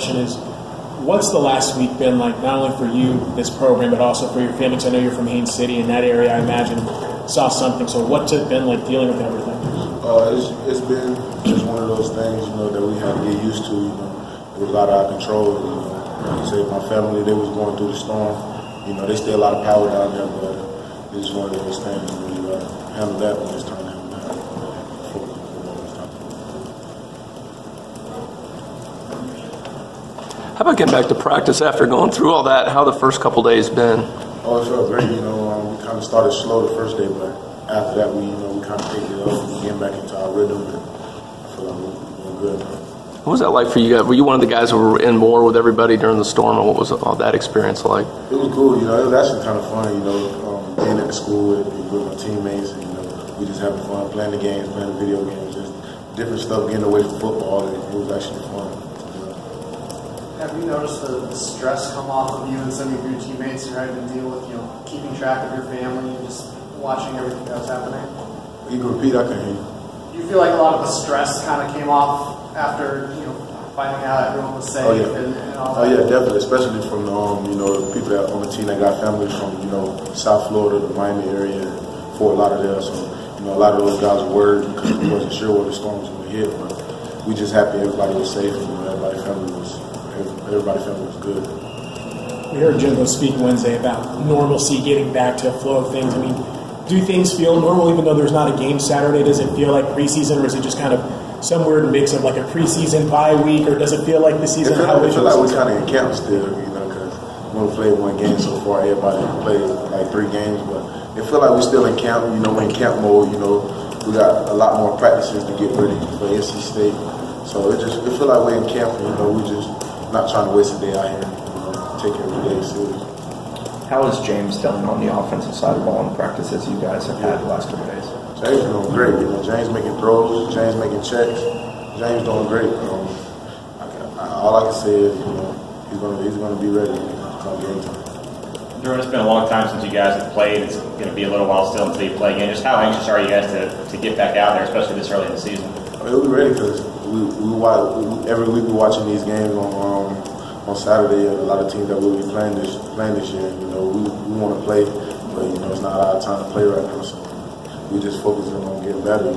question is, what's the last week been like, not only for you, this program, but also for your family? Because I know you're from Haines City, in that area, I imagine, saw something. So what's it been like dealing with everything? It's been just one of those things, that we had to get used to. It was out of our control. Like I said, my family, they was going through the storm. They still a lot of power down there, but it's just one of those things. You got to handle that when it's time to handle that. How about getting back to practice after going through all that? How the first couple days been? Oh, it felt great. We kind of started slow the first day, but after that, we kind of picked it up and getting back into our rhythm, and I feel like we're good. What was that like for you guys? Were you one of the guys who were in more with everybody during the storm, and what was all that experience like? It was cool. It was actually kind of fun. Being at the school with my teammates, and we just having fun playing the games, playing the video games, just different stuff, getting away from football. And it was actually fun. Have you noticed the stress come off of you and some of your teammates and having to deal with, keeping track of your family and just watching everything that was happening? You can repeat, I can hear you. Do you feel like a lot of the stress kind of came off after, finding out everyone was safe and all that? Oh, yeah, definitely, especially from, the people that on the team that got families from, South Florida, the Miami area, and Fort Lauderdale. So, a lot of those guys were worried because we wasn't sure where the storm was going to hit, but we just happy everybody was safe and everybody's family was good. We heard Jimbo speak Wednesday about normalcy, getting back to a flow of things. I mean, do things feel normal even though there's not a game Saturday? Does it feel like preseason, or is it just kind of some weird mix of like a preseason bye week, or does it feel like the season? I feel like we're kind of in camp still, because we only played one game so far. Everybody played like 3 games, but it feel like we're still in camp. We're in camp mode. We got a lot more practices to get ready for NC State. So it feel like we're in camp. We just not trying to waste a day out here. Take every day serious. How is James done on the offensive side of the ball in practice as you guys have had the last 2 days? James doing great. James making throws, James making checks. James doing great. All I can say is, he's gonna be ready come game time. Derwin, it's been a long time since you guys have played. It's going to be a little while still until you play again. Just how anxious are you guys to get back out there, especially this early in the season? We're ready because every week we're watching these games on Saturday. A lot of teams that we'll be playing this year. We want to play, but it's not our time to play right now. So we just focusing on getting better.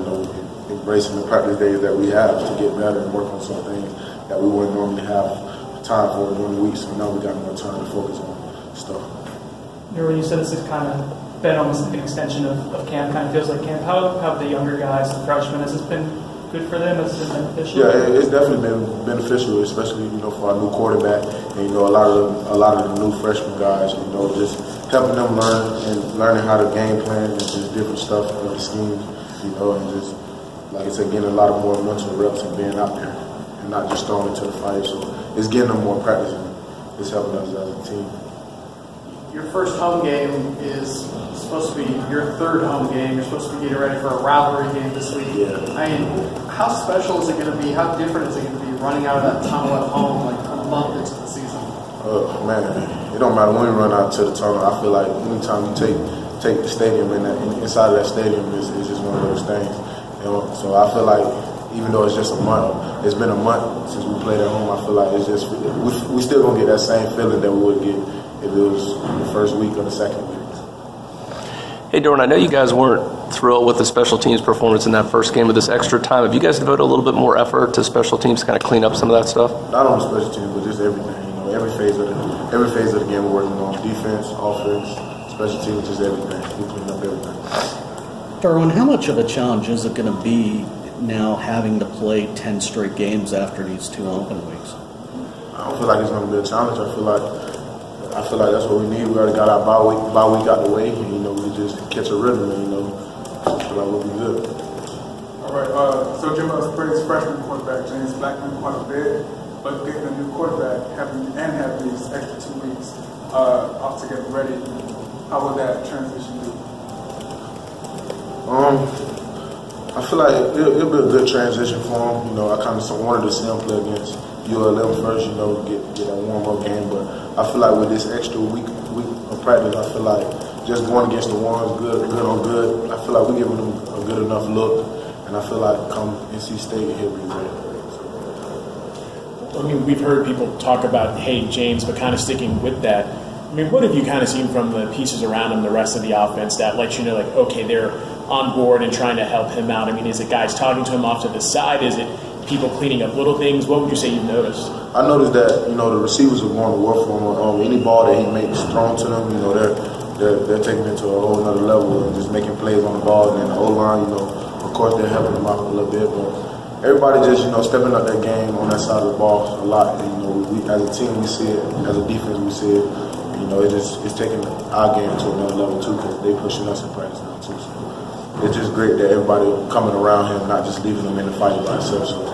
Embracing the practice days that we have to get better and work on some things that we wouldn't normally have time for during the week. So now we got more time to focus on stuff. When you said this has kind of been almost like an extension of camp, kind of feels like camp. How have the younger guys, the freshmen, has this been good for them? Has it been beneficial? Yeah, it's definitely been beneficial, especially for our new quarterback and a lot of the new freshman guys. Just helping them learning how to game plan and just different stuff in the scheme. And just like I said, getting a lot of more mental reps and being out there and not just throwing into the fire. So it's getting them more practice and it's helping us as a team. Your first home game is supposed to be your 3rd home game. You're supposed to be getting ready for a rivalry game this week. Yeah. How special is it going to be? How different is it going to be running out of that tunnel at home like a month into the season? Man, it don't matter when we run out to the tunnel. I feel like anytime you take the stadium inside of that stadium is just one of those things. So I feel like even though it's just a month, it's been a month since we played at home. I feel like it's just we still gonna get that same feeling that we would get if it was the first week or the second week. Hey, Derwin, I know you guys weren't thrilled with the special teams performance in that first game with this extra time. Have you guys devoted a little bit more effort to special teams to kind of clean up some of that stuff? Not on the special teams, but just everything. Every phase of the game we're working on. Defense, offense, special teams, just everything. We clean up everything. Derwin, how much of a challenge is it going to be now having to play 10 straight games after these 2 open weeks? I don't feel like it's going to be a challenge. I feel like that's what we need. We already got our bye week out the way, and we just catch a rhythm, and I feel like we'll be good. All right. So Jim has praised freshman quarterback James Blackman quite a bit, but getting a new quarterback having these extra 2 weeks off to get ready, how would that transition be? I feel like it'll be a good transition for him. I kind of wanted to see him play against ULM first, get that warm-up game. But I feel like with this extra week of practice, I feel like just going against the ones, good on good, I feel like we're giving them a good enough look. And I feel like come NC State, he'll be ready. I mean, we've heard people talk about, hey, James, but kind of sticking with that. I mean, what have you kind of seen from the pieces around him, the rest of the offense, that lets you know, like, okay, they're on board and trying to help him out? I mean, is it guys talking to him off to the side? Is it people cleaning up little things? What would you say you've noticed? I noticed that, the receivers are going to work for him. Any ball that he makes thrown to them, they're taking it to a whole other level and just making plays on the ball. And then the O-line, of course, they're helping him out a little bit. But everybody just, stepping up their game on that side of the ball a lot. And, we, as a team, we see it. As a defense, we see it. It's taking our game to another level, too, because they're pushing us in practice now, too. So it's just great that everybody coming around him, not just leaving him in the fight by himself. So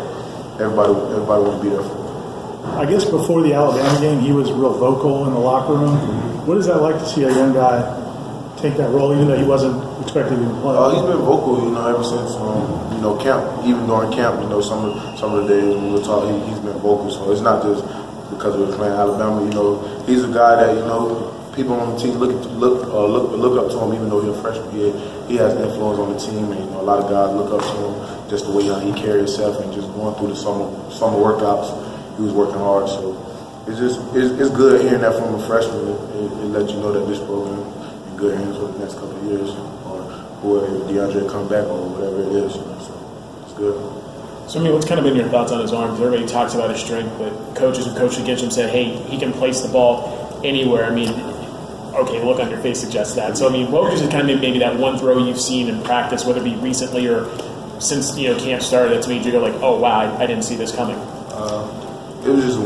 everybody want to be there for him. I guess before the Alabama game, he was real vocal in the locker room. What is that like to see a young guy take that role, even though he wasn't expected to play? He's been vocal, ever since, camp. Even during camp, some of the days when we were talking, he's been vocal. So it's not just because we were playing Alabama. He's a guy that people on the team look up to him, even though he's a freshman. He has influence on the team, and a lot of guys look up to him just the way he carries himself and just going through the summer workouts. He was working hard, so it's good hearing that from a freshman. It lets you know that this program is in good hands for the next couple of years, or whoever DeAndre come back or whatever it is. So it's good. So, what's kind of been your thoughts on his arms? Everybody talks about his strength, but coaches who coached against him said, hey, he can place the ball anywhere. Okay, the look on your face suggests that. So, what would you say kind of maybe that one throw you've seen in practice, whether it be recently or since, camp started, that's made you go like, oh, wow, I didn't see this coming? It was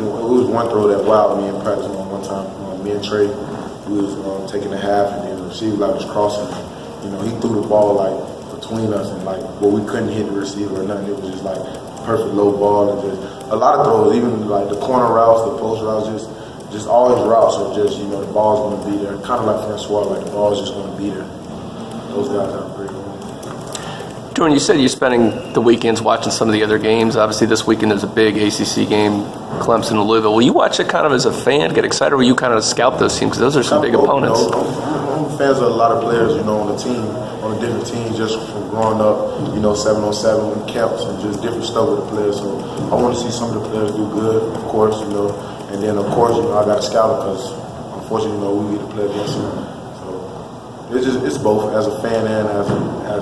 one throw that wowed me in practice one time. Me and Trey, we was taking a half, and then the receiver was crossing. He threw the ball between us, and we couldn't hit the receiver or nothing. It was just perfect low ball, and just a lot of throws, even the corner routes, the post routes, just all his routes are just the ball's going to be there. Kind of like Francois, the ball's just going to be there. Those guys have a great role. Derwin, you said you're spending the weekends watching some of the other games. Obviously, this weekend there's a big ACC game, Clemson and Louisville. Will you watch it kind of as a fan, get excited, or will you kind of scout those teams? Because those are some big opponents. I'm fans of a lot of players, on the team, on the different teams, just from growing up, 7-on-7 camps and just different stuff with the players. So I want to see some of the players do good, of course, and then, of course, I got to scout because, unfortunately, we get to play against them. So it's both as a fan and as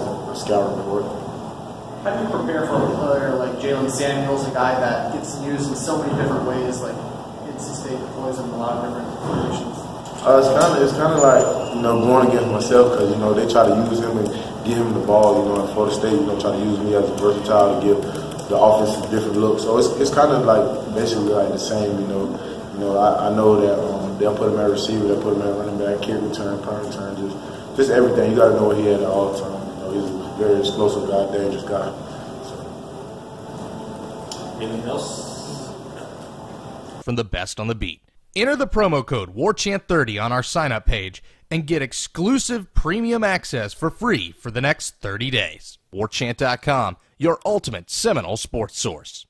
a scout report. How do you prepare for a player like Jalen Samuels, a guy that gets used in so many different ways, like NC State deploys him in a lot of different formations? It's kind of like going against myself because they try to use him and give him the ball. In Florida State, try to use me as a versatile to give the offense a different look. So it's kind of basically the same. I know that they'll put him at receiver, they'll put him at running back, kick return, punt return, just everything. You got to know what he had at all the time. He's a very explosive guy, dangerous guy. Anything else? From the best on the beat. Enter the promo code WARCHANT30 on our sign-up page and get exclusive premium access for free for the next 30 days. WARCHANT.com, your ultimate Seminole sports source.